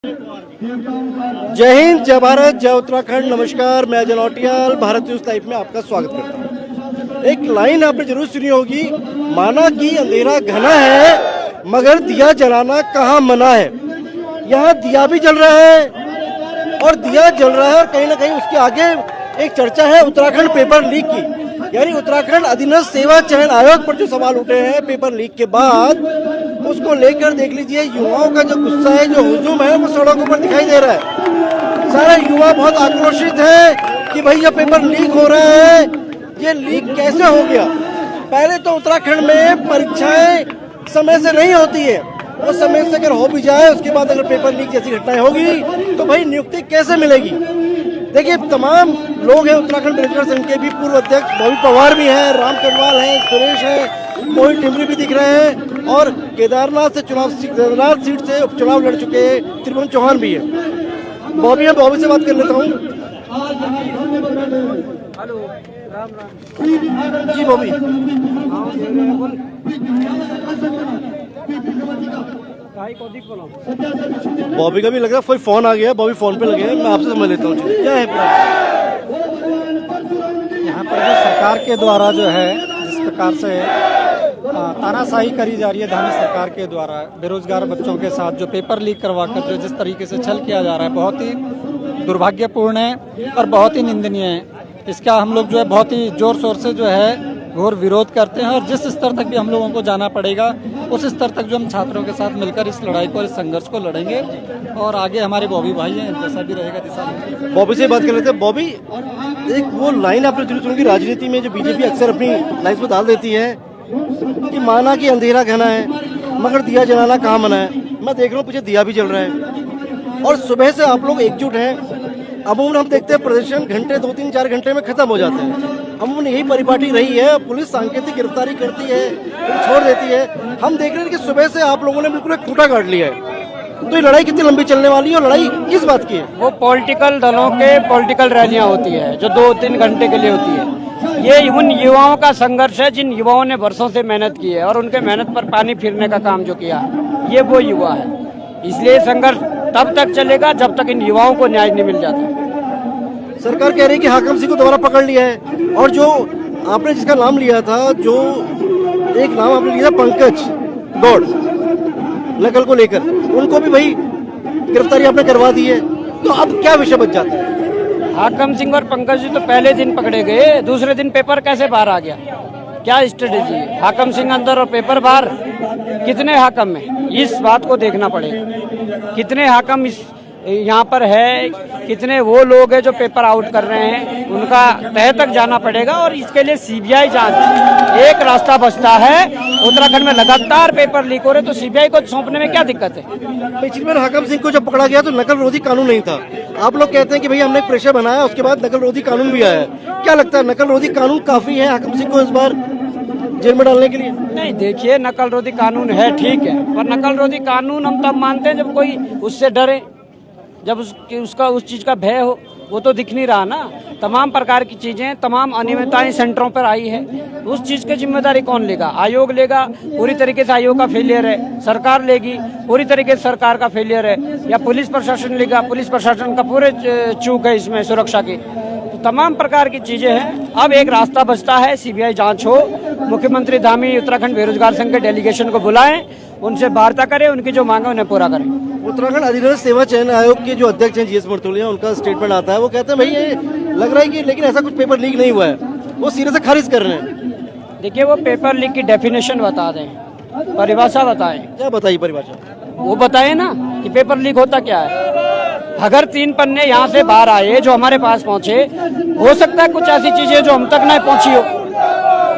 जय हिंद, जय भारत, जय उत्तराखंड। नमस्कार, मैं अजय नौटियाल भारत न्यूज लाइव में आपका स्वागत करता हूँ। एक लाइन आपने जरूर सुनी होगी, माना कि अंधेरा घना है मगर दिया जलाना कहाँ मना है। यहाँ दिया भी जल रहा है और दिया जल रहा है और कहीं ना कहीं उसके आगे एक चर्चा है उत्तराखंड पेपर लीक की। यानी उत्तराखंड अधीनस्थ सेवा चयन आयोग पर जो सवाल उठे हैं पेपर लीक के बाद, उसको लेकर देख लीजिए युवाओं का जो गुस्सा है, जो हुजूम है, वो सड़कों पर दिखाई दे रहा है। सारे युवा बहुत आक्रोशित है कि भाई ये पेपर लीक हो रहा है, ये लीक कैसे हो गया। पहले तो उत्तराखंड में परीक्षाएं समय से नहीं होती है, वो समय से अगर हो भी जाए उसके बाद अगर पेपर लीक जैसी घटनाएं होगी तो भाई नियुक्ति कैसे मिलेगी। देखिए, तमाम लोग हैं उत्तराखंड बेरोजगार संघ के भी पूर्व अध्यक्ष बॉबी पवार भी हैं, राम कटवाल है, सुरेश है, मोहित टिमरी भी दिख रहे हैं और केदारनाथ सीट से उपचुनाव लड़ चुके त्रिभुवन चौहान भी है। बॉबी है, बॉबी से बात कर लेता हूँ। हेलो, राम राम जी बॉबी। बॉबी का भी लग रहा है कोई फोन आ गया, बॉबी फोन पे लगे हैं, मैं आपसे समझ लेता हूँ क्या है। यहाँ पर जो सरकार के द्वारा जो है जिस प्रकार से तानाशाही करी जा रही है धामी सरकार के द्वारा बेरोजगार बच्चों के साथ जो पेपर लीक करवाकर जो जिस तरीके से छल किया जा रहा है, बहुत ही दुर्भाग्यपूर्ण है और बहुत ही निंदनीय है। इसका हम लोग जो है बहुत ही जोर शोर से जो है घोर विरोध करते हैं और जिस स्तर तक भी हम लोगों को जाना पड़ेगा उस स्तर तक जो हम छात्रों के साथ मिलकर इस लड़ाई को, इस संघर्ष को लड़ेंगे और आगे हमारे बॉबी भाई हैं, जैसा भी रहेगा दिशा। बॉबी से बात कर लेते हैं। बॉबी, एक वो लाइन आपने जरूर सुनी राजनीति में जो बीजेपी अक्सर अपनी लाइफ में डाल देती है कि माना कि अंधेरा घना है मगर दिया जलाना कहाँ मना है। मैं देख रहा हूँ पीछे दिया भी जल रहा है और सुबह से आप लोग एकजुट हैं। अमूमन हम देखते हैं प्रदर्शन घंटे 2-3-4 घंटे में खत्म हो जाते हैं। अमूमन यही परिपाटी रही है, पुलिस सांकेतिक गिरफ्तारी करती है फिर छोड़ देती है। हम देख रहे हैं कि सुबह से आप लोगों ने बिल्कुल एक खूंटा काट लिया है। तो ये लड़ाई कितनी लंबी चलने वाली है और लड़ाई किस बात की है? वो पॉलिटिकल दलों के पॉलिटिकल रैलियां होती है जो 2-3 घंटे के लिए होती है। ये उन युवाओं का संघर्ष है जिन युवाओं ने वर्षों से मेहनत की है और उनके मेहनत पर पानी फिरने का काम जो किया, ये वो युवा है। इसलिए संघर्ष तब तक चलेगा जब तक इन युवाओं को न्याय नहीं मिल जाता। सरकार कह रही है कि हाकिम सिंह को दोबारा पकड़ लिया है और जो आपने जिसका नाम लिया था, जो एक नाम आपने लिया था पंकज गौड़ नकल को लेकर, उनको भी भाई गिरफ्तारी आपने करवा दी है। तो अब क्या विषय बच जाता है? हाकिम सिंह और पंकज जी तो पहले दिन पकड़े गए, दूसरे दिन पेपर कैसे बाहर आ गया? क्या स्ट्रेटेजी है? हाकिम सिंह अंदर और पेपर बाहर। कितने हाकिम है, इस बात को देखना पड़ेगा। कितने हाकिम इस यहाँ पर है, कितने वो लोग हैं जो पेपर आउट कर रहे हैं, उनका तह तक जाना पड़ेगा और इसके लिए सीबीआई जांच एक रास्ता बचता है। उत्तराखंड में लगातार पेपर लीक हो रहे, तो सीबीआई को सौंपने में क्या दिक्कत है? पिछली बार हाकिम सिंह को जब पकड़ा गया तो नकल रोधी कानून नहीं था। आप लोग कहते हैं कि भाई हमने प्रेशर बनाया, उसके बाद नकल रोधी कानून भी आया। क्या लगता है नकल रोधी कानून काफी है हाकिम सिंह को इस बार जेल में डालने के लिए? नहीं, देखिए, नकल रोधी कानून है, ठीक है, पर नकल रोधी कानून हम तब मानते हैं जब कोई उससे डरे, जब उसका उस चीज का भय हो। वो तो दिख नहीं रहा ना। तमाम प्रकार की चीजें, तमाम अनियमितताएं सेंटरों पर आई है, उस चीज की जिम्मेदारी कौन लेगा? आयोग लेगा, पूरी तरीके से आयोग का फेलियर है। सरकार लेगी, पूरी तरीके से सरकार का फेलियर है। या पुलिस प्रशासन लेगा, पुलिस प्रशासन का पूरे चूक है इसमें सुरक्षा की। तो तमाम प्रकार की चीजें हैं। अब एक रास्ता बचता है, सीबीआई जांच हो, मुख्यमंत्री धामी उत्तराखंड बेरोजगार संघ के डेलीगेशन को बुलाएं, उनसे वार्ता करें, उनकी जो मांगे उन्हें पूरा करें। उत्तराखंड अधीनस्थ सेवा चयन आयोग के जो अध्यक्ष हैं जीएस मर्तुलिया, उनका स्टेटमेंट आता है, वो कहते हैं भाई ये लग रहा है कि लेकिन ऐसा कुछ पेपर लीक नहीं हुआ है, वो सिरे से खारिज कर रहे हैं। देखिए, वो पेपर लीक की डेफिनेशन बता दें, परिभाषा बताएं। क्या बताइए परिभाषा? वो बताए ना कि पेपर लीक होता क्या है। अगर 3 पन्ने यहाँ से बाहर आए जो हमारे पास पहुंचे, हो सकता है कुछ ऐसी चीजें जो हम तक नहीं पहुंची हो।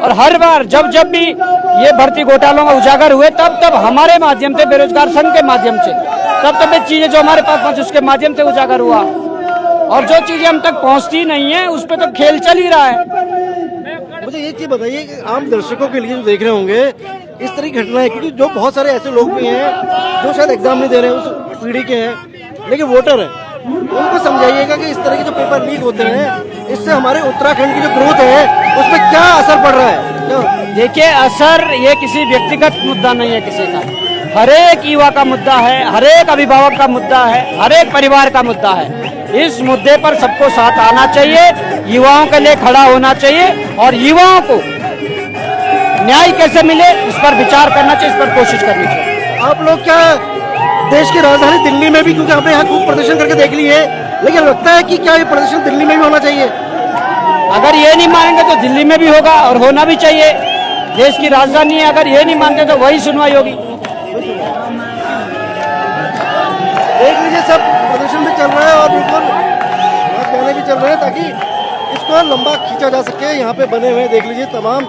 और हर बार जब भी ये भर्ती घोटालों में उजागर हुए, तब हमारे माध्यम से, बेरोजगार संघ के माध्यम से, तब ये चीजें जो हमारे पास पहुंची उसके माध्यम से उजागर हुआ। और जो चीजें हम तक पहुंचती नहीं है उस पर तो खेल चल ही रहा है। मुझे ये चीज बताइए कि आम दर्शकों के लिए जो देख रहे होंगे इस तरह की घटना है, क्योंकि जो बहुत सारे ऐसे लोग भी हैं जो शायद एग्जाम नहीं दे रहे हैं, उस पीढ़ी के हैं लेकिन वोटर हैं, उनको समझाइएगा कि इस तरह के जो पेपर लीक होते हैं इससे हमारे उत्तराखंड की जो ग्रोथ है उस पर क्या असर पड़ रहा है? देखिए, असर ये किसी व्यक्तिगत मुद्दा नहीं है किसी का। हर एक युवा का मुद्दा है, हर एक अभिभावक का मुद्दा है, हर एक परिवार का मुद्दा है। इस मुद्दे पर सबको साथ आना चाहिए, युवाओं के लिए खड़ा होना चाहिए और युवाओं को न्याय कैसे मिले इस पर विचार करना चाहिए, इस पर कोशिश करनी चाहिए। आप लोग क्या देश की राजधानी दिल्ली में भी, क्योंकि आपने यहाँ खूब प्रदर्शन करके देख लिए, लेकिन लगता है कि क्या ये प्रदर्शन दिल्ली में भी होना चाहिए? अगर ये नहीं मानेंगे तो दिल्ली में भी होगा और होना भी चाहिए। देश की राजधानी है, अगर ये नहीं मानते तो वही सुनवाई होगी। देख लीजिए सब प्रदर्शन भी चल रहा है और बिल्कुल गाने भी चल रहे हैं ताकि इसको लंबा खींचा जा सके। यहाँ पे बने हुए देख लीजिए तमाम।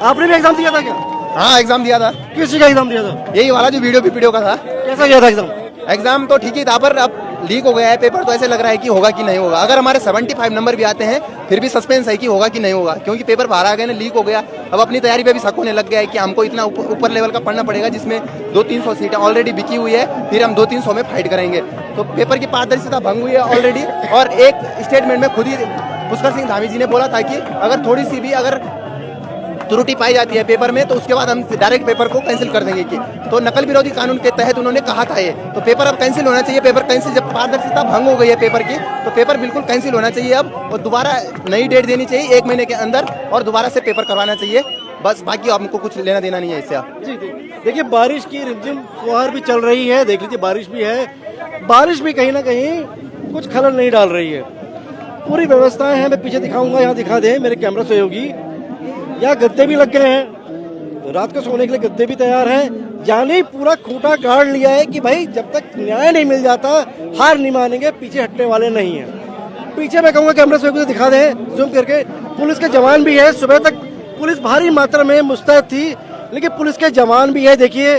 आपने भी एग्जाम दिया था क्या? हाँ एग्जाम दिया था। किस चीज का एग्जाम दिया था? यही वाला जो वीडियो का था। कैसा गया था एग्जाम? एग्जाम तो ठीक ही था, पर अब लीक हो गया है पेपर, तो ऐसे लग रहा है कि होगा कि नहीं होगा। अगर हमारे 75 नंबर भी आते हैं फिर भी सस्पेंस है कि होगा कि नहीं होगा, क्योंकि पेपर बाहर आ गए ना, लीक हो गया। अब अपनी तैयारी पे भी शक होने लग गया है कि हमको इतना ऊपर लेवल का पढ़ना पड़ेगा जिसमें 200-300 सीटें ऑलरेडी बिकी हुई है, फिर हम 200-300 में फाइट करेंगे। तो पेपर की पारदर्शिता भंग हुई है ऑलरेडी। और एक स्टेटमेंट में खुद ही पुष्कर सिंह धामी जी ने बोला था कि अगर थोड़ी सी भी अगर त्रुटि पाई जाती है पेपर में तो उसके बाद हम डायरेक्ट पेपर को कैंसिल कर देंगे कि। तो नकल विरोधी कानून के तहत उन्होंने कहा था ये, तो पेपर अब कैंसिल होना चाहिए। पेपर कैंसिल, जब पारदर्शिता भंग हो गई है पेपर की तो पेपर बिल्कुल कैंसिल होना चाहिए अब, और दोबारा नई डेट देनी चाहिए 1 महीने के अंदर, और दोबारा से पेपर करवाना चाहिए। बस बाकी हमको कुछ लेना देना नहीं है इससे। जी देखिए बारिश की रिमझिम फुहार भी चल रही है, देख लीजिए बारिश भी है। बारिश भी कहीं ना कहीं कुछ खलल नहीं डाल रही है। पूरी व्यवस्थाएं हैं, मैं पीछे दिखाऊंगा, यहाँ दिखा दे मेरे कैमरा सहयोगी। यहाँ गद्दे भी लग गए हैं, रात को सोने के लिए गद्दे भी तैयार हैं। यानी पूरा खूंटा गाड़ लिया है कि भाई जब तक न्याय नहीं मिल जाता हार नहीं मानेंगे, पीछे हटने वाले नहीं हैं। पीछे मैं कहूँगा कैमरा सहयोगी से दिखा दें जूम करके, पुलिस के जवान भी है। सुबह तक पुलिस भारी मात्रा में मुस्तैद थी, लेकिन पुलिस के जवान भी है। देखिए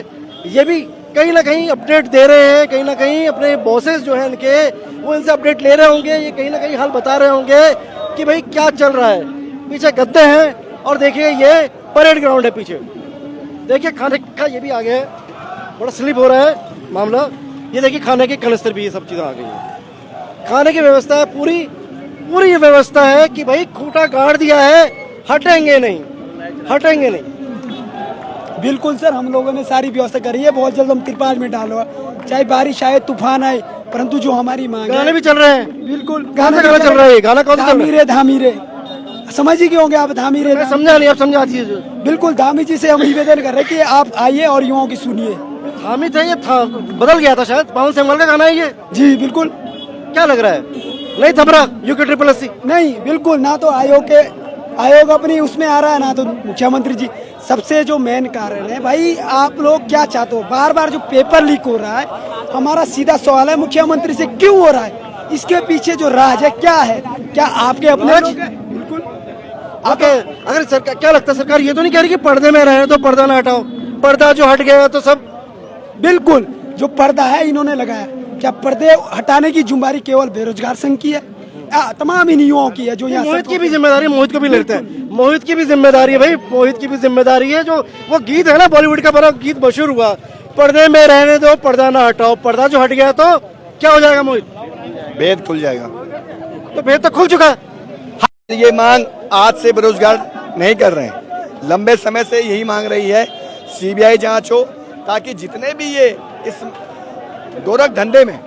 ये भी कहीं ना कहीं अपडेट दे रहे हैं, कहीं ना कहीं अपने बॉसेस जो हैं इनके, वो इनसे अपडेट ले रहे होंगे। ये कहीं ना कहीं हाल बता रहे होंगे कि भाई क्या चल रहा है। पीछे गद्दे हैं और देखिए ये परेड ग्राउंड है पीछे। देखिए खाने का ये भी आ गया है, बड़ा स्लिप हो रहा है मामला। ये देखिए खाने के कनस्तर भी, ये सब चीज़ें आ गई हैं। खाने की व्यवस्था है, पूरी ये व्यवस्था है कि भाई खूंटा गाड़ दिया है, हटेंगे नहीं, हटेंगे नहीं। बिल्कुल सर, हम लोगों ने सारी व्यवस्था करी है। बहुत जल्द हम तिरपाल में डालो, चाहे बारिश आए तूफान आए, परंतु जो हमारी मांग गाने भी चल रहे हैं। बिल्कुल गाना चल रहा है। गाना कौन सा चल रहा है? धामीरे समझ ही होंगे आप, धामीरे। मैं समझा नहीं, आप समझा दीजिए। बिल्कुल धामी जी से हम निवेदन कर रहे हैं कि आप आइए और युवाओं की सुनिए। धामी था, ये था बदल गया था शायद, पवन सेमवाल का गाना है ये। जी बिल्कुल। क्या लग रहा है? नहीं थपरा यूके ट्रिपल एससी? नहीं बिल्कुल, ना तो आयोग अपनी उसमें आ रहा है, ना तो मुख्यमंत्री जी। सबसे जो मेन कारण है भाई, आप लोग क्या चाहते हो? बार बार जो पेपर लीक हो रहा है, हमारा सीधा सवाल है मुख्यमंत्री से क्यों हो रहा है? इसके पीछे जो राज है क्या है? क्या आपके अपने लोग हैं? बिल्कुल। आपके अगर सरकार, क्या लगता है सरकार ये तो नहीं कह रही कि पर्दे में रहे तो पर्दा ना हटाओ, पर्दा जो हट गया तो सब? बिल्कुल, जो पर्दा है इन्होंने लगाया। क्या पर्दे हटाने की जिम्मेदारी केवल बेरोजगार संघ की है? तमाम इन युवाओं की है जो यहाँ। मोहित की भी जिम्मेदारी, मोहित को भी लगता है, मोहित की भी जिम्मेदारी है भाई, मोहित की भी जिम्मेदारी है। जो वो गीत है ना बॉलीवुड का, बड़ा गीत मशहूर हुआ, पर्दे में रहने दो पर्दा ना हटाओ। पर्दा जो हट गया तो क्या हो जाएगा मोहित? भेद खुल जाएगा। तो भेद तो खुल चुका है। ये मांग आज से बेरोजगार नहीं कर रहे हैं, लंबे समय से यही मांग रही है सीबीआई जांच हो, ताकि जितने भी ये इस गोरख धंधे में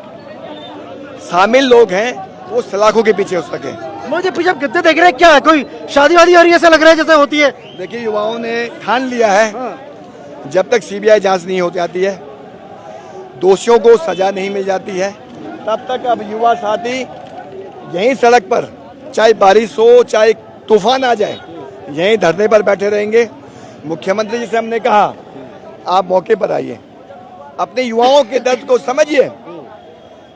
शामिल लोग हैं वो सलाखों के पीछे हो सके। मुझे पीछे गद्दे देख रहे हैं, क्या है? कोई शादी वादी हो रही है ऐसा लग रहा है जैसे होती है। देखिए युवाओं ने ठान लिया है, जब तक सीबीआई जांच नहीं हो जाती है, दोषियों को सजा नहीं मिल जाती है, तब तक अब युवा साथी यहीं सड़क पर, चाहे बारिश हो चाहे तूफान आ जाए, यहीं धरने पर बैठे रहेंगे। मुख्यमंत्री जी से हमने कहा आप मौके पर आइए, अपने युवाओं के दर्द को समझिए।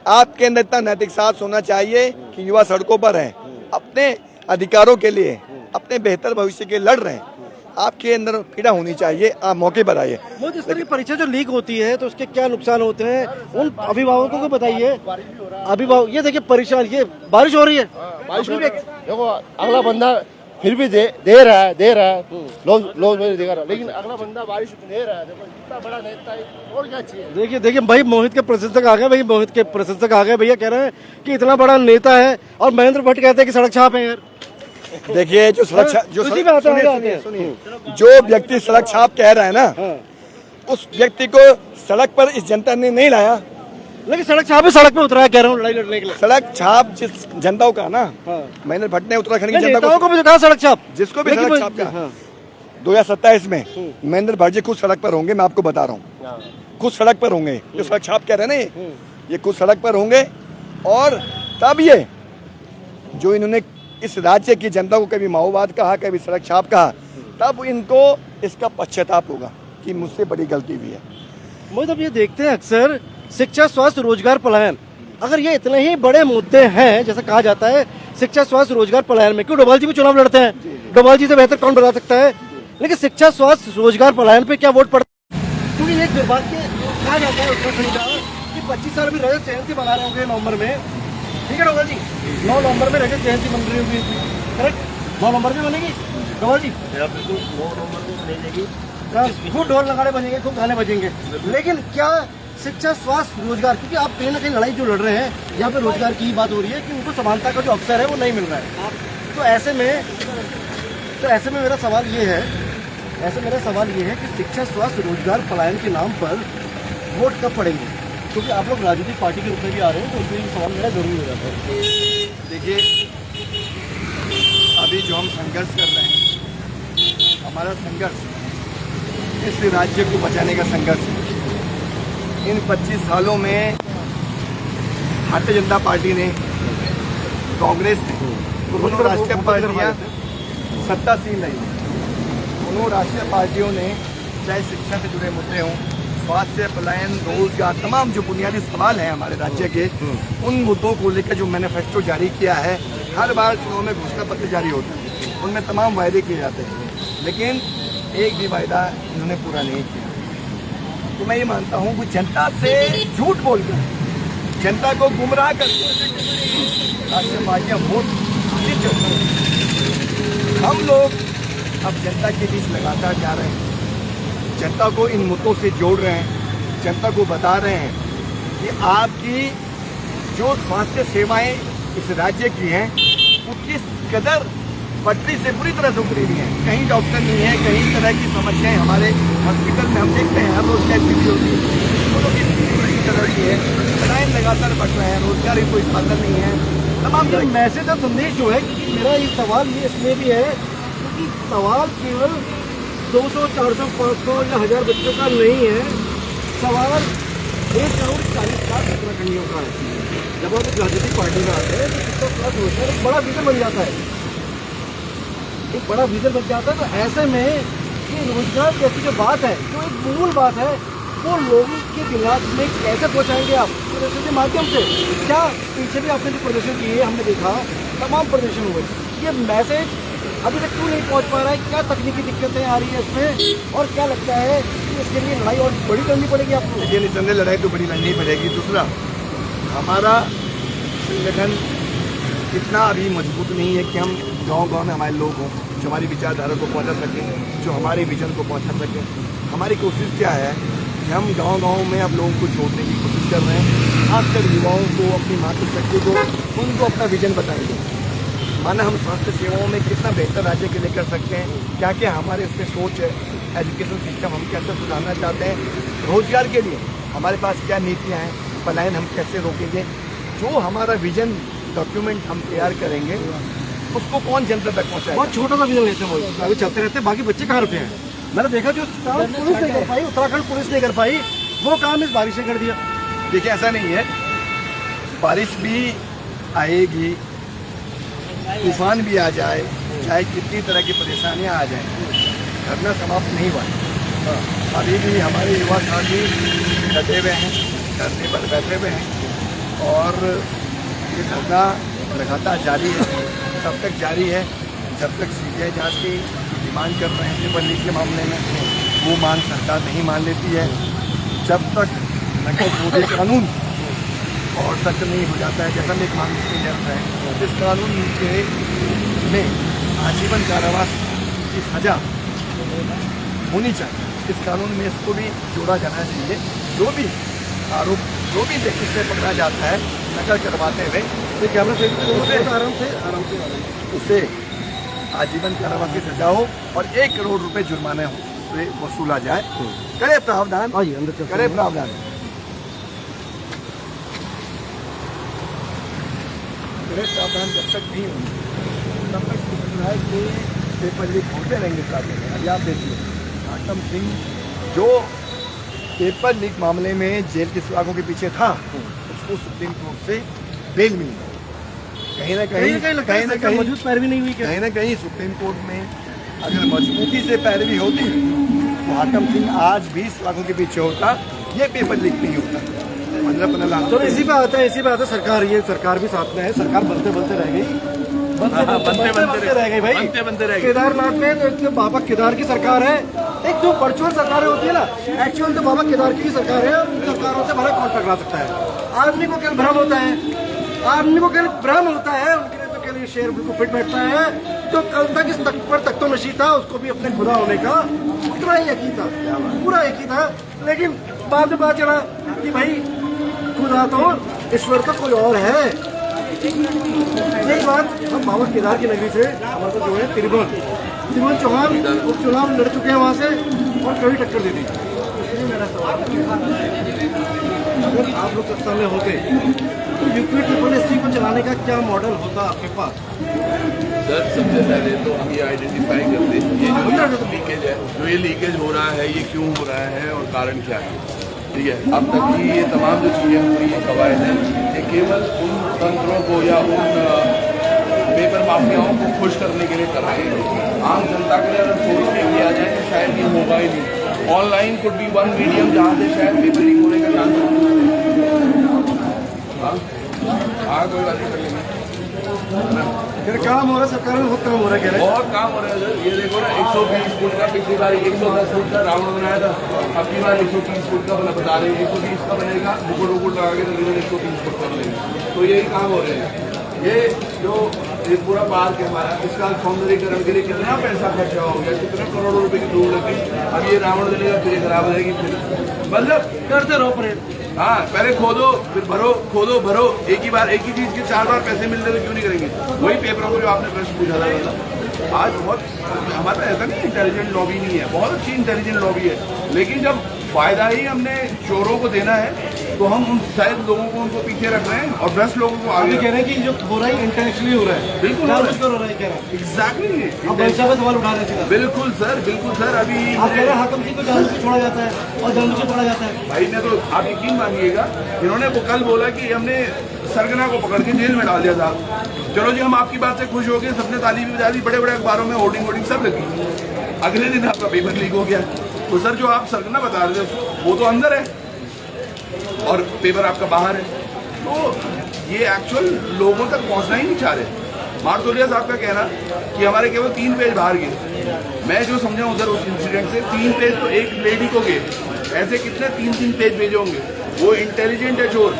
आपके अंदर इतना नैतिक साहस होना चाहिए कि युवा सड़कों पर हैं, अपने अधिकारों के लिए, अपने बेहतर भविष्य के लड़ रहे हैं। आपके अंदर पीड़ा होनी चाहिए, आप मौके पर आइए। वो जिस तरह की परीक्षा जो लीक होती है तो उसके क्या नुकसान होते हैं उन अभिभावकों को बताइए। अभिभावक ये देखिए परीक्षा, ये बारिश हो रही है, बारिश में देखो अगला बंदा फिर भी दे रहा है लोग मेरे देगा रहा, लेकिन अगला बंदा बारिश में दे रहा है। देखो इतना बड़ा नेता है, और क्या चाहिए? देखिए भाई मोहित के प्रशंसक आ गए, भाई मोहित के प्रशंसक आ गए। भैया कह रहे हैं कि इतना बड़ा नेता है, और महेंद्र भट्ट कहते हैं कि सड़क छाप है यार। देखिए जो सड़क छाप, उसी पे आते हैं। जो व्यक्ति सड़क छाप कह रहा है ना, उस व्यक्ति को सड़क पर इस जनता ने नहीं लाया। लेकिन सड़क छाप सड़क पे उतरा कह रहा हूँ लड़ाई लड़ने के लिए। सड़क छाप जिस जनता का ना, हाँ। महेंद्र भट्ट ने उत्तराखंड की नहीं, जनता नेताओं को भी कहा सड़क छाप, जिसको भी लेकिन सड़क वो- छाप का हाँ। 2027 में महेंद्र भट्ट जी खुद सड़क पर होंगे, मैं आपको बता रहा हूँ, खुद सड़क पर होंगे। जो सड़क छाप कह रहे हैं ना, ये खुद सड़क पर होंगे। और तब ये जो इन्होंने इस राज्य की जनता को कभी माओवाद कहा, कभी सड़क छाप कहा, तब इनको इसका पश्चाताप होगा कि मुझसे बड़ी गलती हुई है। मोहित, अब ये देखते हैं अक्सर शिक्षा, स्वास्थ्य, रोजगार, पलायन, अगर ये इतने ही बड़े मुद्दे हैं जैसा कहा जाता है शिक्षा, स्वास्थ्य, रोजगार, पलायन में, क्यों डोभाल जी भी चुनाव लड़ते हैं? डोभाल जी से बेहतर कौन बता सकता है? लेकिन शिक्षा, स्वास्थ्य, रोजगार, पलायन पे क्या वोट पड़ता है? क्योंकि ये दुर्भाग्य कहा जाता है उत्तराखंड का कि 25 साल अभी रजत जयंती मना रहे होंगे नवंबर में, ठीक है डोभाल जी? 9 नवंबर में रजत जयंती बन रही होगी, करेक्ट? 9 नवंबर में बनेगी डोभाल जी? बिल्कुल 9 नवंबर को बनेगी, खूब ढोल नगाड़े बजेंगे, खूब गाने बजेंगे। लेकिन क्या शिक्षा, स्वास्थ्य, रोजगार, क्योंकि आप कहीं ना कहीं लड़ाई जो लड़ रहे हैं यहाँ पे रोजगार की ही बात हो रही है कि उनको समानता का जो अवसर है वो नहीं मिल रहा है। तो ऐसे में मेरा सवाल ये है कि शिक्षा, स्वास्थ्य, रोजगार, पलायन के नाम पर वोट कब पड़ेंगे? क्योंकि आप लोग राजनीतिक पार्टी के रूप में भी आ रहे हैं, तो उसमें ये सवाल मेरा जरूरी हो जाता है। देखिए, अभी जो हम संघर्ष कर रहे हैं, हमारा संघर्ष इस राज्य को बचाने का संघर्ष है। इन 25 सालों में भारतीय जनता पार्टी ने, कांग्रेस ने, दोनों राष्ट्रीय पार्टियां सत्तासीन रही। दोनों राष्ट्रीय पार्टियों ने चाहे शिक्षा से जुड़े मुद्दे हों, स्वास्थ्य, पलायन, रोजगार, तमाम जो बुनियादी सवाल हैं हमारे राज्य के, उन मुद्दों को लेकर जो मैनिफेस्टो जारी किया है, हर बार चुनाव में घोषणा पत्र जारी होता है, उनमें तमाम वायदे किए जाते हैं, लेकिन एक भी वायदा इन्होंने पूरा नहीं किया। तो मैं ये मानता हूँ कि जनता से झूठ बोलकर, जनता को गुमराह करके राष्ट्रीय पार्टियां वोट हासिल करती हैं। हम लोग अब जनता के बीच लगातार जा रहे हैं, जनता को इन मुद्दों से जोड़ रहे हैं, जनता को बता रहे हैं कि आपकी जो स्वास्थ्य सेवाएं इस राज्य की हैं वो किस कदर पटरी से पूरी तरह से उतरी हुई हैं। कहीं डॉक्टर नहीं है, कहीं तरह की समस्याएं हमारे हॉस्पिटल में हम देखते हैं, हर रोज क्या स्थिति होती है, वो लोग इस तरह की है, क्राइम लगातार बढ़ रहे हैं, रोजगार की कोई साधन नहीं है, तमाम तरह मैसेज और संदेश जो है, मेरा ये सवाल ये इसलिए भी है कि सवाल केवल 200, 400, 500 या 1000 बच्चों का नहीं है, सवाल 1 करोड़ 40 लाख उत्तराखंडियों का है। जब आप एक राजनीतिक पार्टी में आते हैं तो इसका प्लस होता है, एक बड़ा विजन बन जाता है, एक बड़ा विजन बन जाता है। तो ऐसे में ये रोजगार जैसी जो बात है, जो एक मूल बात है, वो लोगों के दिमाग में कैसे पहुंचाएंगे आप? प्रदर्शन के माध्यम से। क्या पीछे भी आपने जो प्रदर्शन किए हमने देखा, तमाम प्रदर्शन हुए, ये मैसेज अभी तक क्यों नहीं पहुंच पा रहा है? क्या तकनीकी दिक्कतें आ रही है इसमें, और क्या लगता है कि इसके लिए लड़ाई और बड़ी करनी पड़ेगी आपको? ये निसंदेह लड़ाई तो बड़ी लड़नी पड़ेगी। दूसरा, हमारा संगठन इतना अभी मजबूत नहीं है कि हम गांव-गांव में हमारे लोग हों जो हमारी विचारधारा को पहुंचा सकें, जो हमारे विजन को पहुंचा सकें। हमारी कोशिश क्या है कि हम गांव-गांव में अब लोगों को जोड़ने की कोशिश कर रहे हैं, खासकर युवाओं को, अपनी मातृशक्ति को, उनको अपना विजन बताएंगे। माना हम स्वास्थ्य सेवाओं में कितना बेहतर राज्य के लिए कर सकते हैं, क्या क्या हमारे इसमें सोच है, एजुकेशन सिस्टम हम कैसे सुधारना चाहते हैं, रोजगार के लिए हमारे पास क्या नीतियाँ हैं, पलायन हम कैसे रोकेंगे। जो हमारा विजन डॉक्यूमेंट हम तैयार करेंगे उसको कौन जनता तक पहुँचाएगा। बहुत छोटा सा विजन लेते हैं, आगे चलते रहते हैं, बाकी बच्चे कहाँ रुके हैं? मैंने देखा जो काम पुलिस नहीं कर पाई, उत्तराखंड पुलिस नहीं कर पाई, वो काम इस बारिश ने कर दिया। देखिए, ऐसा नहीं है, बारिश भी आएगी, तूफान भी आ जाए, चाहे कितनी तरह की परेशानियां आ जाए, धरना समाप्त नहीं हुआ है। अभी भी हमारे युवा साथी डटे हुए हैं, धरने पर बैठे हुए हैं और ये धरना लगातार जारी है, तब तक जारी है जब तक सीबीआई जांच की डिमांड कर रहे हैं पेपर लीक के मामले में, वो मांग सरकार नहीं मान लेती है। जब तक नकल विरोधी कानून और सख्त नहीं हो जाता है, जैसा एक मांग इसमें चल रहा है, इस कानून के में आजीवन कारावास की सजा होनी चाहिए। इस कानून में इसको भी जोड़ा जाना चाहिए। जो भी आरोप, जो भी व्यक्ति से पकड़ा जाता है नकल करवाते हुए, तो कैमरा से आराम से उसे आजीवन कारावास की सजा हो और 1 करोड़ रुपए जुर्माना हो। से वसूला जाए। करे प्रावधान, आइए अंदर चलते करे हैं। प्रावधान। करे प्रावधान जब तक नहीं होंगे तब तक कितना है कि पेपर लीक होते रहेंगे साथ में। अभी आप देखिए आटम सिंह जो पेपर लीक मामले में जेल की सलाखों के पीछे था, उसको सुप्रीम कोर्ट से बेल मिली। कहीं ना कहीं मौजूद पैरवी नहीं हुई क्या? कहीं ना कहीं सुप्रीम कोर्ट में अगर मजबूती से पैरवी होती तो आटम सिंह आज भी सलाखों के पीछे होता, ये पेपर लीक नहीं होता। 15-15 लाख। चलो इसी पे आता है सरकार, ये सरकार भी साथ में है, सरकार बनते रह गई, बनते रह गई भाई, बनते रह गई। केदारनाथ में तो एक बाबा केदार की सरकार है, एक जो वर्चुअल सरकारें होती है ना, एक्चुअल तो बाबा केदार की सरकार है। उन सरकारों से भला कौन टकरा सकता है? आदमी को केवल भ्रम होता है, उनके लिए तो केवल ये शेर बिल्कुल फिट बैठता है। जो कल तक इस तख्तो नशी था, उसको भी अपने खुदा होने का पूरा यकीन था, पूरा यकीन था। लेकिन बाद में पता चला कि भाई खुदा तो ईश्वर तो कोई और है। यही बात हम बाबा केदार की नगरी से हमारे जो है त्रिभुवन चौहान उपचुनाव लड़ चुके हैं वहाँ से और कभी टक्कर दे दी। इसलिए मेरा सवाल है, अगर आप लोग सत्ता में होते तो यूपी SSC को चलाने का क्या मॉडल होता आपके पास? सर सबसे पहले तो हम ये आइडेंटिफाई करते हैं ये जो लीकेज है, जो ये लीकेज हो रहा है, ये क्यों हो रहा है और कारण क्या है। ठीक है, अब तक की ये तमाम जो चीज़ें हो रही है, कवायद हैं, ये केवल उन तंत्रों को या उन पेपर माफियाओं को खुश करने के लिए कर रहे हैं। आम जनता के लिए अगर सोच के किया जाए तो शायद ये होगा ही नहीं। Online could be one medium जहाँ से शायद पेपर लीक होने का चांस है। हाँ कोई बात नहीं कर लेंगे। फिर काम हो रहा है, सरकार में बहुत काम हो रहा है, बहुत काम हो रहा है सर। ये देखो ना 120 फुट का, पिछली बार 110 फुट का रावण बनाया था, अब की बार 130 फुट का बता रहे हैं। 120 का बनेगा, बुकुट लगा के तकरीबन 130 फुट कर लेंगे। तो यही काम हो रहे हैं। ये जो ये पूरा पार्क है हमारा, इसका सौंदर्यीकरण के लिए कितना पैसा खर्चा हो गया, कितने करोड़ों रुपए की धूल लगी। अब ये रावण दलेगा, फिर खराब हो जाएगी, फिर मतलब करते रहो परेड। हाँ, पहले खोदो फिर भरो, खोदो भरो, एक ही चीज के 4 बार पैसे मिल रहे तो क्यों नहीं करेंगे? वही पेपरों को जो आपने प्रश्न पूछा था, आज बहुत हमारा ऐसा नहीं इंटेलिजेंट लॉबी नहीं है, बहुत अच्छी इंटेलिजेंट लॉबी है। लेकिन जब फायदा ही हमने चोरों को देना है तो हम उन शायद लोगों को उनको पीछे रख रहे हैं और 10 लोगों को आगे कह रहे हैं कि जो हो रहा है इंटेलेक्चुअली हो रहा है, बिल्कुल हो रहा है, कह रहे हैं एग्जैक्टली। अब भाषा पे सवाल उठा रहे थे। बिल्कुल सर। अभी आप कह रहे हैं हाकम सिंह को जानबूझ के छोड़ा जाता है और जानबूझ के पड़ा जाता है। भाई मैं तो आप यकीन मानिएगा, इन्होंने वो कल बोला कि हमने सरगना को पकड़ के जेल में डाल दिया था। चलो जी, हम आपकी बात से खुश हो गए, सबने ताली भी बजा दी, बड़े बड़े अखबारों में होर्डिंग सब लगी। अगले दिन आपका पेपर लीक हो गया। तो सर जो आप सरगना बता रहे थे वो तो अंदर है और पेपर आपका बाहर है। तो ये एक्चुअल लोगों तक पहुंचना ही नहीं चाह रहे। मार्तोलिया साहब का कहना कि हमारे केवल 3 पेज बाहर गए। मैं जो समझा उधर उस इंसिडेंट से 3 पेज तो एक लेडी को गए, ऐसे कितने 3-3 पेज भेजे होंगे। वो इंटेलिजेंट है चोर,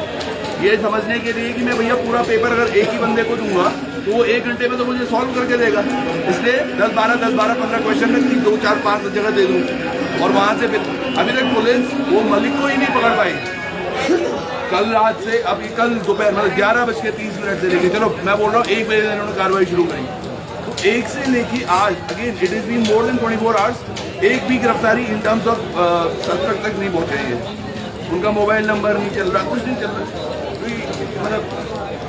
ये समझने के लिए कि मैं भैया पूरा पेपर अगर एक ही बंदे को दूंगा तो वो 1 घंटे में तो मुझे सॉल्व करके देगा, इसलिए 10-12 क्वेश्चन में 3, 2, 4, 5 जगह दे दूँ। और वहाँ से फिर अभी तक पुलिस वो मलिक को ही नहीं पकड़ पाई। कल रात से अभी कल दोपहर मतलब 11:30 से लेके, चलो मैं बोल रहा हूँ 1 बजे इन्होंने कार्रवाई शुरू करी। तो 1 से लेके आज again it is been more than 24 hours, एक भी गिरफ्तारी इन टर्म्स ऑफ सस्पेक्ट तक नहीं पहुँचे हैं। उनका मोबाइल नंबर नहीं चल रहा, कुछ नहीं चल रहा। तो मतलब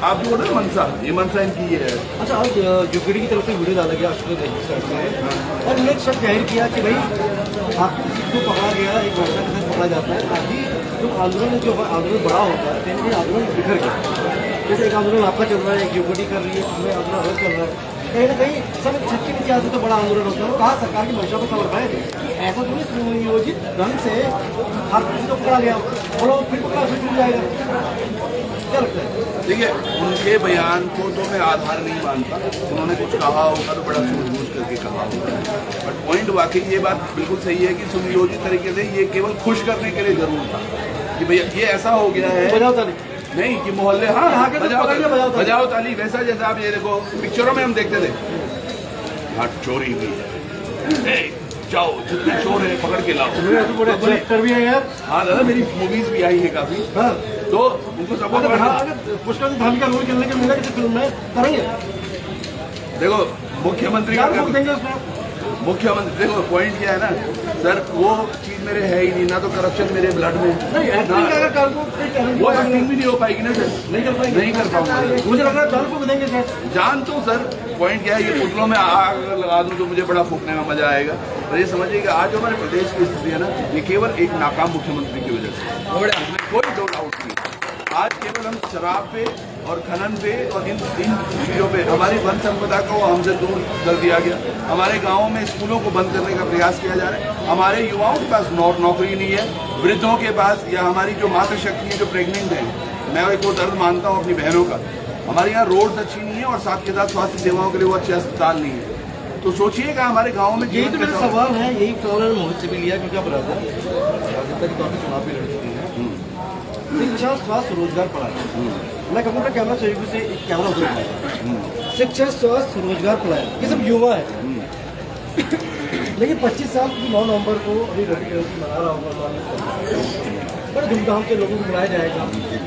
आप जो बोल रहे मनसा, ये मनसा इनकी ये है। अच्छा, आज यूपीडी की तरफ से वीडियो डाला गया और उन्होंने एक शब्द जाहिर किया कि भाई आपको किसी को पकड़ा गया, एक भाषा के साथ पकड़ा जाता है ताकि जो आंदोलन बड़ा होता है, कहीं ना कहीं आंदोलन बिखर गया। जैसे एक आंदोलन आपका चल रहा है, एक यूपीडी कर रही है, उसमें आंदोलन अलग चल रहा है, कहीं ना कहीं सब छत के नीचे आते तो बड़ा आंदोलन होता है। कहा सरकार की मंशा को समझाएं कि ऐसा तो नहीं सुनियोजित ढंग से हर किसी को पकड़ा गया बोलो फिर पकड़ा फिर छूट जाएगा। क्या लगता है? देखिए, उनके बयान को तो मैं आधार नहीं मानता। उन्होंने कुछ कहा होगा तो बड़ा सूझबूझ करके कहा होगा, बट पॉइंट वाकई ये बात बिल्कुल सही है कि सुनियोजित तरीके से ये केवल खुश करने के लिए जरूर था कि भैया ये ऐसा हो गया है। नहीं कि मोहल्ले, हाँ बजाओ ताली, वैसा जैसा आप ये देखो पिक्चरों में हम देखते थे, यहाँ चोरी हुई है, जाओ जितने चोर है पकड़ के लाओ। भी है यार। हाँ दादा, मेरी मूवीज भी आई है काफी, तो उनको सपोर्ट पुष्कर धामी का रोल करने का मिला किसी फिल्म में करेंगे। देखो मुख्यमंत्री का मुख्यमंत्री देखो पॉइंट क्या है ना सर, वो चीज मेरे है ही नहीं, ना तो करप्शन मेरे ब्लड में, नहीं एक्टिंग अगर कल को वो एक्टिंग भी नहीं हो पाएगी ना सर, नहीं कर पाऊंगा। मुझे लग रहा है जान को देंगे सर। जान तो सर पॉइंट क्या है, ये पुतलों में आग लगा दूं तो मुझे बड़ा फूकने में मजा आएगा। पर ये समझिए कि आज जो हमारे प्रदेश की स्थिति है ना, ये केवल एक नाकाम मुख्यमंत्री की वजह से, इसमें कोई दो डाउट नहीं। आज केवल हम शराब पे और खनन पे और इन चीज़ों पे हमारी वन संपदा को हमसे दूर कर दिया गया। हमारे गाँवों में स्कूलों को बंद करने का प्रयास किया जा रहा है। हमारे युवाओं के पास नौकरी नहीं है, वृद्धों के पास या हमारी जो मातृशक्ति है जो प्रेग्नेंट है, मैं एक और दर्द मानता हूँ अपनी बहनों का। हमारे यहाँ रोड अच्छी नहीं है और साथ के साथ स्वास्थ्य सेवाओं के लिए वो अच्छे अस्पताल नहीं है। तो सोचिएगा हमारे गाँव में यही तो मेरा सवाल है, यही सवाल मोहित से भी लिया क्योंकि आप राजनीतिक तौर पर चुनाव भी लड़ चुके हैं। शिक्षा, स्वास्थ्य, रोजगार, पढ़ाई, मैं कहूँगा कैमरा सहयोगी से एक कैमरा उधर है। शिक्षा, स्वास्थ्य, रोजगार, पढ़ाई, ये सब युवा है। लेकिन 25 साल की 9 नवंबर को अभी मना रहा होगा, बड़े धूमधाम से लोगों को बुलाया जाएगा।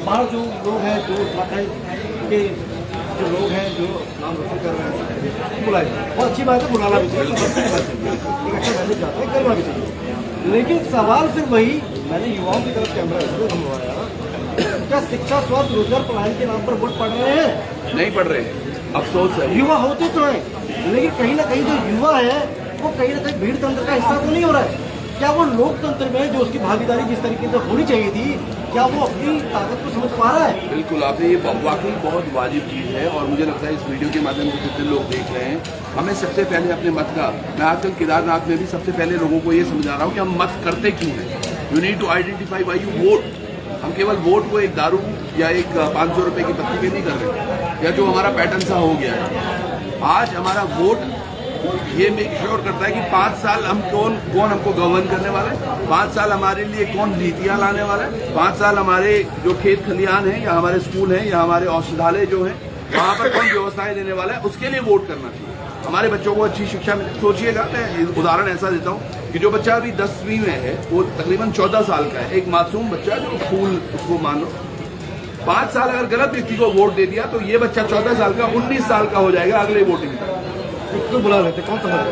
बाहर जो लोग हैं, जो उत्तराखंड के जो लोग हैं जो नाम रोशन कर रहे हैं, बुलाए जाए। बहुत अच्छी बात है, बुलाना भी चाहिए, एक अच्छा मैसेज जाता है, करना भी चाहिए। लेकिन सवाल फिर वही, मैंने युवाओं की तरफ कैमरा इसलिए घुमवाया, क्या शिक्षा, स्वास्थ्य, रोजगार, पढ़ाई के नाम पर वोट पड़ रहे हैं? नहीं पढ़ रहे, अफसोस है। युवा होते तो हैं, लेकिन कहीं ना कहीं जो युवा है वो कहीं ना कहीं भीड़ तंत्र का हिस्सा तो नहीं हो रहा है। क्या वो लोकतंत्र में जो उसकी भागीदारी जिस तरीके से होनी चाहिए थी, क्या वो अपनी ताकत को समझ पा रहा है? बिल्कुल, आपने ये वाकई बहुत वाजिब चीज़ है और मुझे लगता है इस वीडियो के माध्यम से जितने लोग देख रहे हैं, हमें सबसे पहले अपने मत का, मैं आजकल केदारनाथ में भी सबसे पहले लोगों को ये समझा रहा हूँ कि हम मत करते क्यों हैं। You need to identify why you vote. हम केवल वोट को एक दारू या एक 500 रुपए की पत्ती पे नहीं कर रहे, या जो हमारा पैटर्न सा हो गया है। आज हमारा वोट ये मेक श्योर करता है कि 5 साल हम कौन हमको गवर्न करने वाला है, 5 साल हमारे लिए कौन नीतियां लाने वाला है, 5 साल हमारे जो खेत खलियान हैं या हमारे स्कूल हैं या हमारे औषधालय जो हैं वहाँ पर कौन व्यवस्थाएं देने वाला है, उसके लिए वोट करना चाहिए। हमारे बच्चों को अच्छी शिक्षा मिले। सोचिएगा, मैं उदाहरण ऐसा देता हूँ कि जो बच्चा अभी 10वीं में है वो तकरीबन 14 साल का है, एक मासूम बच्चा जो फूल उसको मान लो, 5 साल अगर गलत व्यक्ति को वोट दे दिया तो ये बच्चा 14 साल का 19 साल का हो जाएगा अगले वोटिंग में। इसको बुला लेते, कौन समझ रहा है?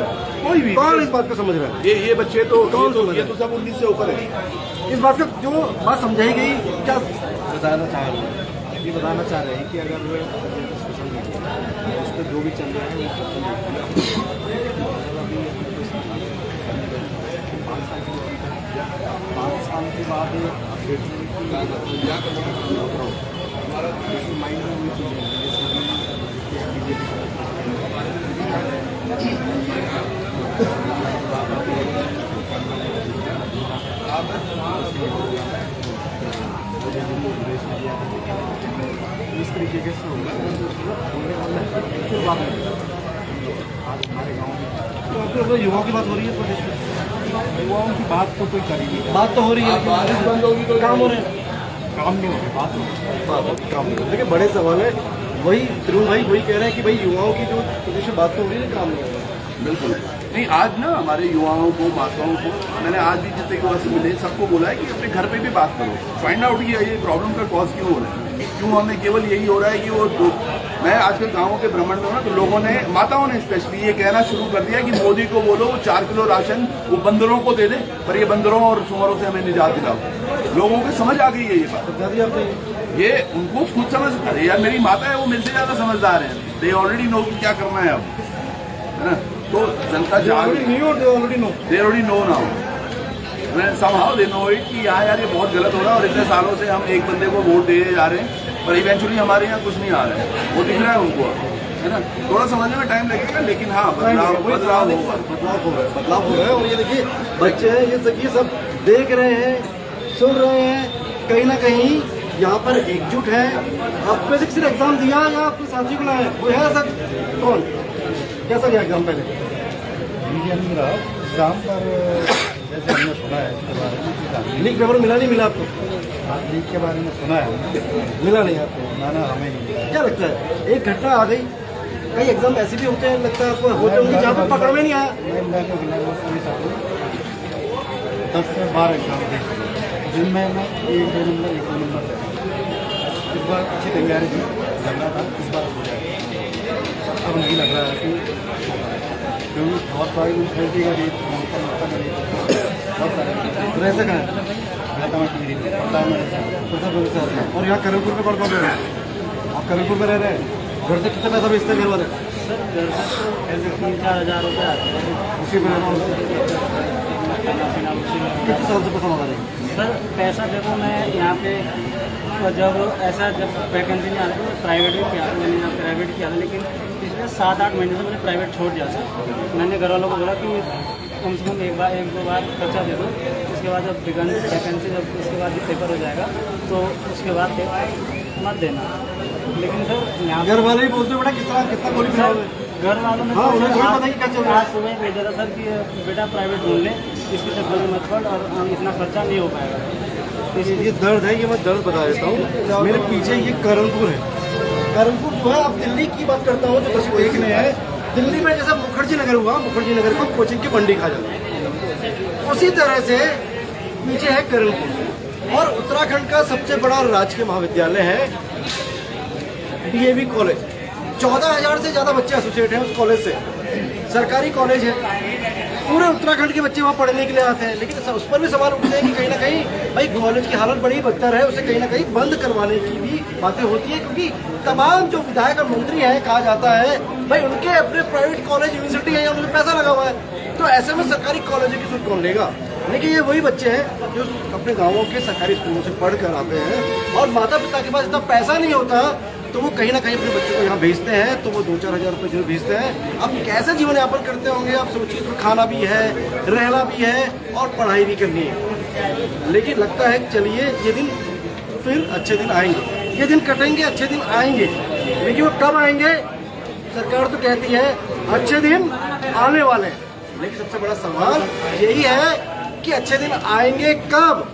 कोई भी, कौन इस बात को समझ रहा है? ये बच्चे तो कौन ये तो सब 19 से ऊपर है। इस बात को जो बात समझाई गई, क्या बताना चाह रहे हैं? ये बताना चाह रहे हैं कि अगर सोशल मीडिया उस पर जो भी चल रहा है वो 5 साल के बाद अपडेट माइंड में हुई इस तरीके से होगा आज हमारे गाँव में तो आपके युवाओं की बात हो रही है प्रदेश में? युवाओं की बात तो कोई कर ही नहीं रहा। बात तो हो रही है, बारिश बंद होगी तो काम हो रहे हैं, काम नहीं हो रहा, बात हो रही काम नहीं। देखिए बड़े सवाल है, वही तरुण भाई वही कह रहे हैं कि भाई युवाओं की जो प्रदेश में बात तो हो रही है, काम नहीं हो रहा है। बिल्कुल नहीं, आज ना हमारे युवाओं को, माताओं को, मैंने आज भी जितने युवा से मिले सबको बोला है कि अपने घर पे भी बात करो, फाइंड आउट ये प्रॉब्लम का कॉज क्यों हो रहा है, क्यों हमें केवल यही हो रहा है कि वो मैं आजकल गाँवों के भ्रमण में हूँ ना, तो लोगों ने, माताओं ने स्पेशली ये कहना शुरू कर दिया कि मोदी को बोलो वो 4 किलो राशन वो बंदरों को दे दे, पर ये बंदरों और सुअरों से हमें निजात दिलाओ। लोगों को समझ आ गई है ये बात, ये उनको खुद समझ, अरे यार मेरी माता है वो मेरे से ज्यादा समझदार है, दे ऑलरेडी नो कि क्या करना है अब, है ना। तो जनता जाग रही, they already know now, somehow they know it कि यार ये बहुत गलत हो रहा है और इतने सालों से हम एक बंदे को वोट दे जा रहे हैं पर इवेंचुअली हमारे यहाँ कुछ नहीं आ रहा है, वो दिख रहा है उनको, है ना। थोड़ा समझने में टाइम लगेगा लेकिन हाँ बदलाव हो रहा है। और ये देखिए बच्चे हैं, ये देखिए सब देख रहे हैं, सुन रहे हैं, कहीं ना कहीं यहाँ पर एकजुट है। आप फिजिक्स एग्जाम दिया या आपके साथी को लाए, वो है सर कौन, कैसा गया एग्जाम? पहले एग्जाम पर जैसे हमने सुना है इसके बारे में, लीक पेपर मिला नहीं मिला आपको? लीक के बारे में सुना है, मिला नहीं आपको? ना हमें नहीं मिला। क्या लगता है, एक घटना आ गई, कई एग्जाम ऐसे भी होते हैं, लगता है आपको होते होंगे जहाँ पर पकड़ में नहीं आया? 10 से 12 एग्जाम थे जिनमें मैं 1-2 नंबर इस बार अच्छी तैयारी थी, लग रहा था इस बार हो जाए, अब नहीं लग रहा है कि क्योंकि बहुत सारी म्यूनसिपैलिटी का रेट बहुत सारे रहते कहाँ रहता मैं और यहाँ करीमपुर में पढ़ रहे हैं आप करीमपुर में रह रहे हैं घर से कितना पैसा भेजते हैं घर वाले ऐसे 3-4 हज़ार रुपये आते हैं उसी में रहना कितने साल से पैसा लगा देंगे सर। पैसा देखो मैं यहाँ पे जब वैकेंसी नहीं आती तो प्राइवेट भी किया मैंने यहाँ प्राइवेट किया था, लेकिन पिछले 7-8 महीने से मैंने प्राइवेट छोड़ दिया था। मैंने घर वालों को बोला कि कम से कम एक दो बार खर्चा दे दो, उसके बाद जब वैकेंसी जब उसके बाद पेपर हो जाएगा तो उसके बाद मत देना। लेकिन सर यहाँ घर वाले ही बोलते बेटा कितना कितना गोली सर घर वालों ने हाँ, उन्हें थोड़ी पता है कि क्या चल रहा है। आज सुबह ही भेजा था सर कि बेटा प्राइवेट ढूंढ ले, इसकी चक्कर में मत पड़ और इतना खर्चा नहीं हो पाएगा। ये दर्द है, ये मैं दर्द बता देता हूँ। मेरे पीछे ये करणपुर है। करणपुर जो है, आप दिल्ली की बात करता हूँ जो 10 में है, दिल्ली में जैसा मुखर्जी नगर हुआ, मुखर्जी नगर को कोचिंग की मंडी खा जाता है, उसी तरह से पीछे है करणपुर। और उत्तराखंड का सबसे बड़ा राजकीय महाविद्यालय है DAV कॉलेज। 14,000 से ज़्यादा बच्चे एसोसिएट हैं उस कॉलेज से। सरकारी कॉलेज है, पूरे उत्तराखंड के बच्चे वहाँ पढ़ने के लिए आते हैं। लेकिन उस पर भी सवाल उठते हैं कि कहीं ना कहीं भाई कॉलेज की हालत बड़ी बदतर है, उसे कहीं ना कहीं बंद करवाने की भी बातें होती है, क्योंकि तमाम जो विधायक और मंत्री हैं कहा जाता है भाई उनके अपने प्राइवेट कॉलेज यूनिवर्सिटी है, उनमें पैसा लगा हुआ है, तो ऐसे में सरकारी कॉलेजों की सूट कौन लेगा। लेकिन ये वही बच्चे हैं जो अपने गाँवों के सरकारी स्कूलों से पढ़ कर आते हैं और माता पिता के पास इतना पैसा नहीं होता तो वो कहीं ना कहीं अपने बच्चों को यहाँ भेजते हैं, तो वो 2-4 हज़ार रुपये जो भेजते हैं। अब कैसे जीवन यापन करते होंगे आप सोचिए, तो खाना भी है, रहना भी है और पढ़ाई भी करनी है। लेकिन लगता है चलिए ये दिन फिर अच्छे दिन आएंगे, ये दिन कटेंगे, अच्छे दिन आएंगे। लेकिन वो कब आएंगे? सरकार तो कहती है अच्छे दिन आने वाले हैं, लेकिन सबसे बड़ा सवाल यही है कि अच्छे दिन आएंगे कब।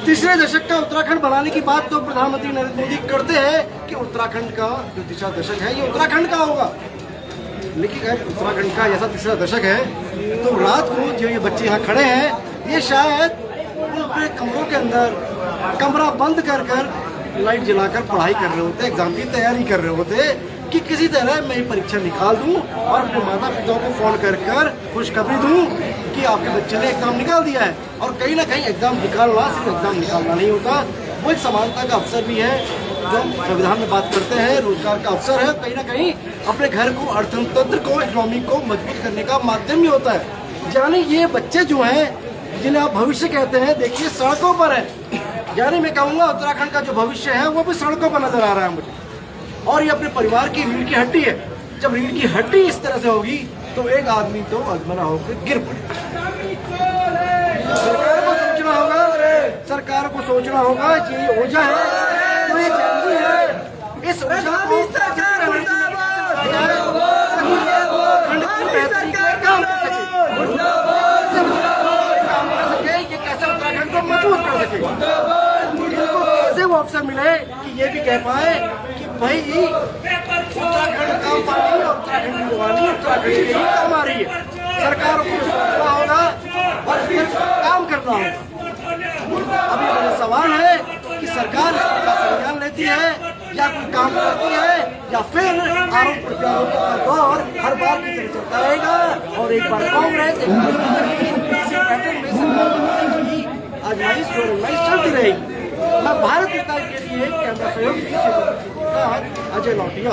तीसरे दशक का उत्तराखंड बनाने की बात तो प्रधानमंत्री नरेंद्र मोदी करते हैं कि उत्तराखंड का जो तीसरा दशक है ये उत्तराखंड का होगा। लेकिन अगर उत्तराखंड का जैसा तीसरा दशक है तो रात को जो ये बच्चे यहाँ खड़े हैं ये शायद अपने कमरों के अंदर कमरा बंद कर लाइट जलाकर पढ़ाई कर रहे होते, एग्जाम की तैयारी कर रहे होते कि किसी तरह मैं परीक्षा निकाल दूं और अपने माता पिताओं को फोन कर खुशखबरी दूं कि आपके बच्चे ने एग्जाम निकाल दिया है। और कहीं ना कहीं एग्जाम निकालना सिर्फ एग्जाम निकालना नहीं होता, वो एक समानता का अवसर भी है जो संविधान में बात करते हैं, रोजगार का अवसर है, कहीं ना कहीं अपने घर को, अर्थतंत्र को, इकोनॉमी को मजबूत करने का माध्यम भी होता है। यानी ये बच्चे जो हैं जिन्हें आप भविष्य कहते हैं, देखिए सड़कों पर है। यानी मैं कहूँगा उत्तराखंड का जो भविष्य है वो भी सड़कों पर नजर आ रहा है मुझे। और ये अपने परिवार की रीढ़ की हड्डी है। जब रीढ़ की हड्डी इस तरह से होगी तो एक आदमी तो अधमरा होकर गिर पड़ेगा। सरकार को सोचना होगा, सरकार को सोचना होगा कि ये ओझा है तो ये जंगली है, इस ओझा को ये कैसे उत्तराखंड को मजबूत कर सके, कैसे वो अवसर मिले कि ये भी कह पाए कि भाई उत्तराखंड का पानी और उत्तराखंड की जवानी उत्तराखंड के लिए काम आ रही है। सरकारों को सोचना होगा और इस पर काम करना होगा। अभी मेरा सवाल है कि सरकार इसका संज्ञान लेती है या कोई काम करती है या फिर आरोप प्रत्यारोप का दौर हर बार की तरह चलता रहेगा और एक बार कांग्रेस आजमाइश चलती रहेगी। मैं भारत विस्तार के लिए कैमरा सहयोगी अजय लौटिया।